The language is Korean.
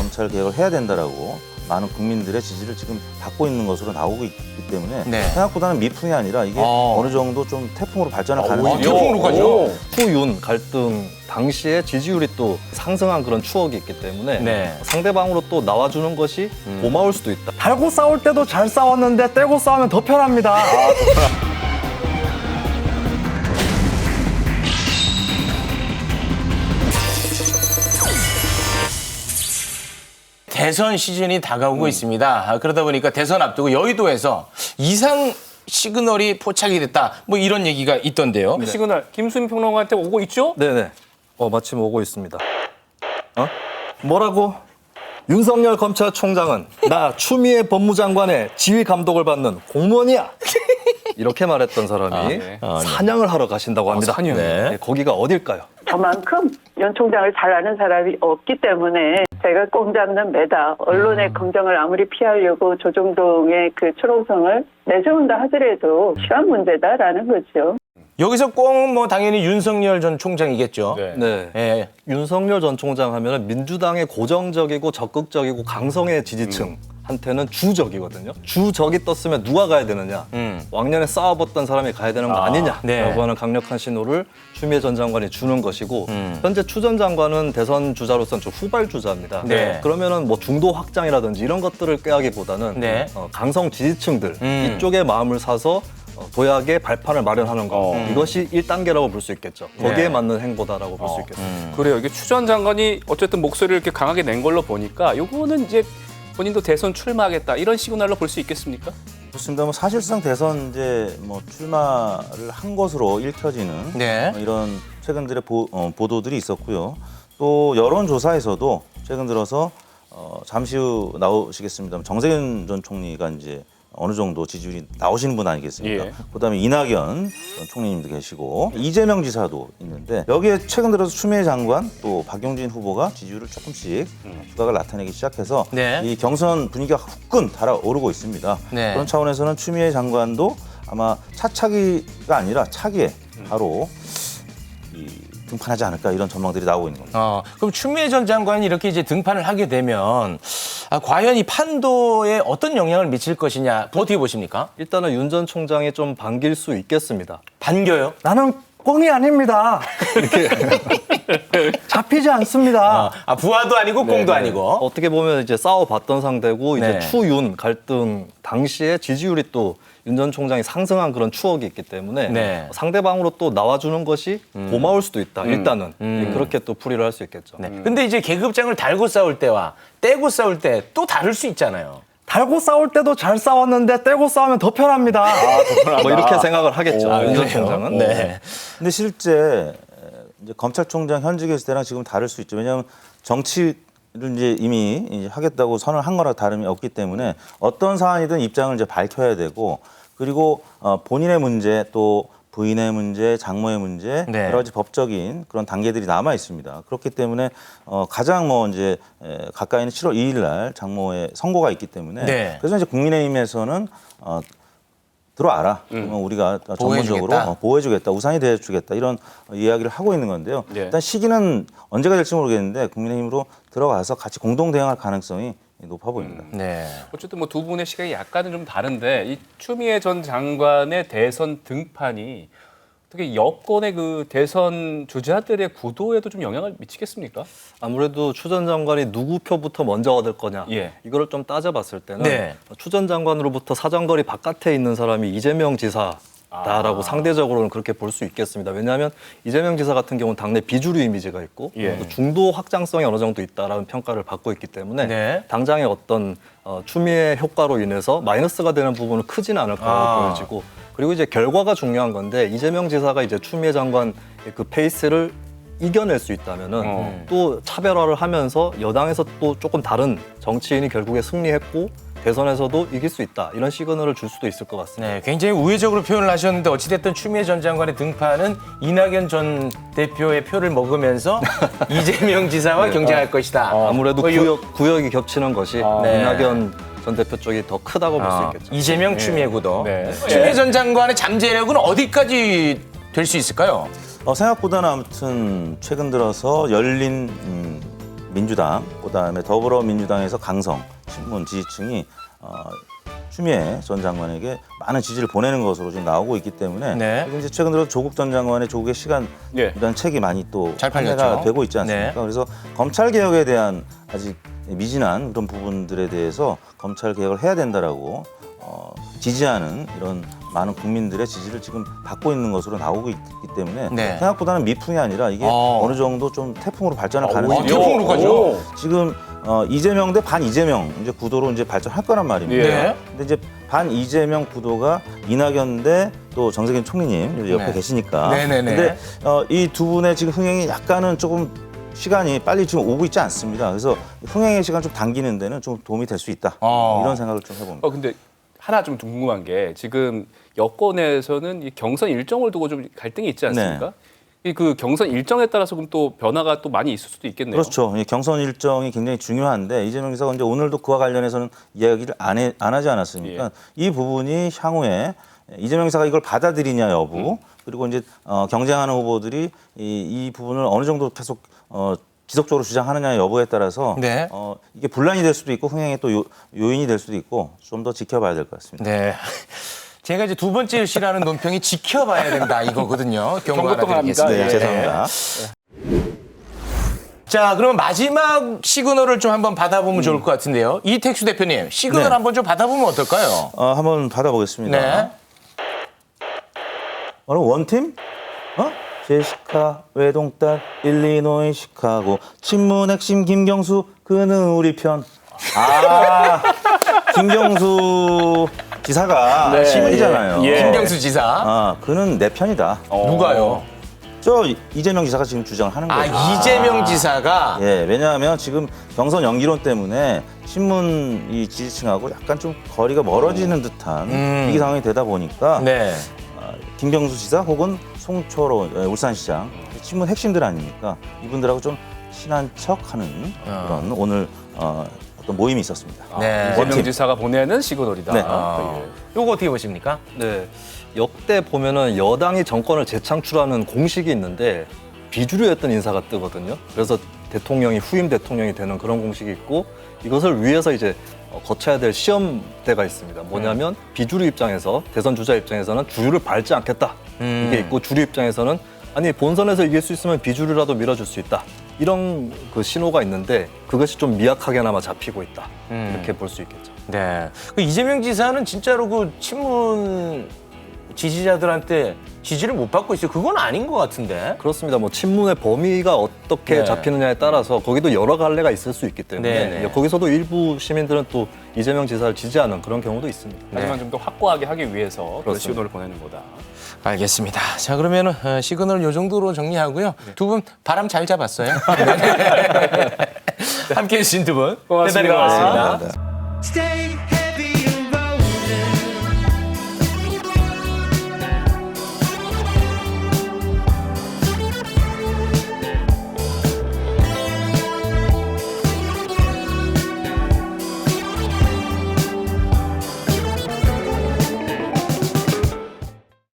검찰 개혁을 해야 된다라고 많은 국민들의 지지를 지금 받고 있는 것으로 나오고 있기 때문에 네. 생각보다는 미풍이 아니라 이게 어느 정도 좀 태풍으로 발전할 가능성이 태풍으로까지요? 후윤 갈등 당시에 지지율이 또 상승한 그런 추억이 있기 때문에 네. 상대방으로 또 나와주는 것이 고마울 수도 있다. 달고 싸울 때도 잘 싸웠는데 떼고 싸우면 더 편합니다. 대선 시즌이 다가오고 있습니다. 그러다 보니까 대선 앞두고 여의도에서 이상 시그널이 포착이 됐다. 뭐 이런 얘기가 있던데요. 시그널 김수민 평론가한테 오고 있죠? 네네. 마침 오고 있습니다. 뭐라고? 윤석열 검찰총장은 나 추미애 법무장관의 지휘 감독을 받는 공무원이야. 이렇게 말했던 사람이 사냥을 하러 가신다고 합니다. 사냥. 네. 거기가 어딜까요? 저만큼 윤 총장을 잘 아는 사람이 없기 때문에 제가 꼼 잡는 매다 언론의 검증을 아무리 피하려고 조정동의 그 출홍성을 내세운다 하더라도 시간 문제다라는 거죠. 여기서 꼭 뭐 당연히 윤석열 전 총장이겠죠. 네. 예. 윤석열 전 총장 하면은 민주당의 고정적이고 적극적이고 강성의 지지층한테는 주적이거든요. 주적이 떴으면 누가 가야 되느냐? 왕년에 싸워봤던 사람이 가야 되는 거 아니냐라고 네. 하는 강력한 신호를 추미애 전 장관이 주는 것이고 현재 추 전 장관은 대선 주자로서는 좀 후발 주자입니다. 네. 그러면은 뭐 중도 확장이라든지 이런 것들을 꾀하기보다는 네. 강성 지지층들 이쪽의 마음을 사서 도약의 발판을 마련하는 거 이것이 1단계라고 볼 수 있겠죠. 거기에 네. 맞는 행보다라고 볼 수 있겠습니다. 그래요. 이게 추 전 장관이 어쨌든 목소리를 이렇게 강하게 낸 걸로 보니까 요거는 이제 본인도 대선 출마하겠다 이런 시그널로 볼 수 있겠습니까? 그렇습니다. 뭐 사실상 대선 이제 뭐 출마를 한 것으로 읽혀지는 네. 이런 최근 들의 보도들이 있었고요. 또 여론조사에서도 최근 들어서 잠시 후 나오시겠습니다만 정세균 전 총리가 이제 어느 정도 지지율이 나오시는 분 아니겠습니까? 예. 그다음에 이낙연 전 총리님도 계시고 이재명 지사도 있는데 여기에 최근 들어서 추미애 장관 또 박용진 후보가 지지율을 조금씩 두각을 나타내기 시작해서 네. 이 경선 분위기가 후끈 달아오르고 있습니다. 네. 그런 차원에서는 추미애 장관도 아마 차차기가 아니라 차기에 바로 등판하지 않을까 이런 전망들이 나오고 있는 겁니다. 그럼 추미애 전 장관이 이렇게 이제 등판을 하게 되면 과연 이 판도에 어떤 영향을 미칠 것이냐 어떻게 보십니까? 일단은 윤 전 총장이 좀 반길 수 있겠습니다. 반겨요? 나는 꽁이 아닙니다. 이렇게 잡히지 않습니다. 부하도 아니고 꽁도 아니고. 어떻게 보면 이제 싸워봤던 상대고 네. 이제 추윤 갈등 당시에 지지율이 또 윤 전 총장이 상승한 그런 추억이 있기 때문에 네. 상대방으로 또 나와주는 것이 고마울 수도 있다. 일단은 그렇게 또 풀이를 할 수 있겠죠. 네. 근데 이제 계급장을 달고 싸울 때와 떼고 싸울 때 또 다를 수 있잖아요. 달고 싸울 때도 잘 싸웠는데 떼고 싸우면 더 편합니다. 뭐 이렇게 생각을 하겠죠. 윤 전 총장은. 네. 근데 실제 이제 검찰총장 현직에 있을 때랑 지금 다를 수 있죠. 왜냐하면 정치를 이제 이미 이제 하겠다고 선을 한 거라 다름이 없기 때문에 어떤 사안이든 입장을 이제 밝혀야 되고 그리고 본인의 문제 또 부인의 문제, 장모의 문제 네. 여러 가지 법적인 그런 단계들이 남아 있습니다. 그렇기 때문에 가장 뭐 이제 가까이 있는 7월 2일 날 장모의 선고가 있기 때문에 네. 그래서 이제 국민의힘에서는 들어와라. 그러면 우리가 전문적으로 보호해주겠다, 우산이 되어주겠다 이런 이야기를 하고 있는 건데요. 네. 일단 시기는 언제가 될지 모르겠는데 국민의힘으로 들어가서 같이 공동 대응할 가능성이 높아 보입니다. 네. 어쨌든 뭐 두 분의 시각이 약간은 좀 다른데 이 추미애 전 장관의 대선 등판이 어떻게 여권의 그 대선 주자들의 구도에도 좀 영향을 미치겠습니까? 아무래도 추 전 장관이 누구 표부터 먼저 얻을 거냐 예. 이거를 좀 따져봤을 때는 네. 추 전 장관으로부터 사정거리 바깥에 있는 사람이 이재명 지사다라고 상대적으로는 그렇게 볼 수 있겠습니다. 왜냐하면 이재명 지사 같은 경우는 당내 비주류 이미지가 있고 예. 또 중도 확장성이 어느 정도 있다라는 평가를 받고 있기 때문에 네. 당장의 어떤 추미애 효과로 인해서 마이너스가 되는 부분은 크지는 않을 거라고 보여지고 그리고 이제 결과가 중요한 건데 이재명 지사가 이제 추미애 장관 그 페이스를 이겨낼 수 있다면은 또 차별화를 하면서 여당에서 또 조금 다른 정치인이 결국에 승리했고 대선에서도 이길 수 있다 이런 시그널을 줄 수도 있을 것 같습니다. 네, 굉장히 우회적으로 표현을 하셨는데 어찌됐든 추미애 전 장관의 등판은 이낙연 전 대표의 표를 먹으면서 이재명 지사와 경쟁할 것이다. 아무래도 구역이 겹치는 것이 네. 이낙연 전 대표 쪽이 더 크다고 볼 수 있겠죠. 이재명 추미애 구도. 네. 추미애 전 장관의 잠재력은 어디까지 될 수 있을까요? 생각보다는 아무튼 최근 들어서 열린 민주당, 그다음에 더불어민주당에서 강성 친문 지지층이 추미애 전 장관에게 많은 지지를 보내는 것으로 지금 나오고 있기 때문에 네. 그리고 이제 최근 들어 조국 전 장관의 조국의 시간이라는 책이 많이 또 잘 팔렸죠. 판매가 되고 있지 않습니까? 네. 그래서 검찰 개혁에 대한 아직 미진한 그런 부분들에 대해서 검찰 개혁을 해야 된다라고 지지하는 이런 많은 국민들의 지지를 지금 받고 있는 것으로 나오고 있기 때문에 네. 생각보다는 미풍이 아니라 이게 어느 정도 좀 태풍으로 발전할 가능성이 태풍으로 가죠? 지금 이재명 대 반 이재명 이제 구도로 이제 발전할 거란 말입니다. 네. 근데 이제 반 이재명 구도가 이낙연 대 또 정세균 총리님 옆에 네. 계시니까. 네네네. 근데 이 두 분의 지금 흥행이 약간은 조금 시간이 빨리 지금 오고 있지 않습니다. 그래서 흥행의 시간 좀 당기는 데는 좀 도움이 될 수 있다. 이런 생각을 좀 해봅니다. 근데 하나 좀 궁금한 게 지금 여권에서는 이 경선 일정을 두고 좀 갈등이 있지 않습니까? 네. 이 그 경선 일정에 따라서 그럼 또 변화가 또 많이 있을 수도 있겠네요. 그렇죠. 이 경선 일정이 굉장히 중요한데 이재명 지사가 이제 오늘도 그와 관련해서는 이야기를 안 하지 않았습니까? 이 부분이 향후에 이재명 지사가 이걸 받아들이냐 여부 그리고 이제 경쟁하는 후보들이 이 부분을 어느 정도 계속 지속적으로 주장하느냐 여부에 따라서 네. 이게 분란이 될 수도 있고 흥행의 또 요인이 될 수도 있고 좀 더 지켜봐야 될 것 같습니다. 네. 제가 이제 두 번째 싫어하는 논평이 지켜봐야 된다 이거거든요. 경고 하나 합니다. 드리겠습니다. 네, 죄송합니다. 자, 그러면 마지막 시그널을 좀 한번 받아보면 좋을 것 같은데요. 이택수 대표님, 시그널 네. 한번 좀 받아보면 어떨까요? 한번 받아보겠습니다. 네. 원팀? 제시카 외동딸 일리노이 시카고 친문 핵심 김경수 그는 우리 편. 김경수 지사가 네. 친문이잖아요. 예. 김경수 지사. 그는 내 편이다. 누가요? 저 이재명 지사가 지금 주장을 하는 거예요. 이재명 지사가. 예, 왜냐하면 지금 경선 연기론 때문에 친문 이 지지층하고 약간 좀 거리가 멀어지는 듯한 위기 상황이 되다 보니까 네. 김경수 지사 혹은 송철호 울산시장 친문 핵심들 아닙니까? 이분들하고 좀 친한 척하는 그런 오늘 어떤 모임이 있었습니다. 네. 이재명 지사가 보내는 시그널이다. 네. 요거 어떻게 보십니까? 네. 역대 보면은 여당이 정권을 재창출하는 공식이 있는데 비주류였던 인사가 뜨거든요. 그래서 대통령이 후임 대통령이 되는 그런 공식이 있고 이것을 위해서 이제 거쳐야 될 시험대가 있습니다. 뭐냐면 비주류 입장에서 대선 주자 입장에서는 주류를 밟지 않겠다. 이게 있고 주류 입장에서는 아니 본선에서 이길 수 있으면 비주류라도 밀어줄 수 있다. 이런 그 신호가 있는데 그것이 좀 미약하게나마 잡히고 있다. 이렇게 볼 수 있겠죠. 네. 그 이재명 지사는 진짜로 그 친문 지지자들한테 지지를 못 받고 있어요. 그건 아닌 것 같은데. 그렇습니다. 뭐 친문의 범위가 어떻게 네. 잡히느냐에 따라서 거기도 여러 갈래가 있을 수 있기 때문에 네네. 거기서도 일부 시민들은 또 이재명 지사를 지지하는 그런 경우도 있습니다. 하지만 좀 더 확고하게 하기 위해서 그 그렇습니다. 시그널을 보내는 거다. 알겠습니다. 자, 그러면은 시그널 요 정도로 정리하고요. 두 분 바람 잘 잡았어요. 함께해 주신 두 분 대단히 고맙습니다. 고맙습니다. 네. Stay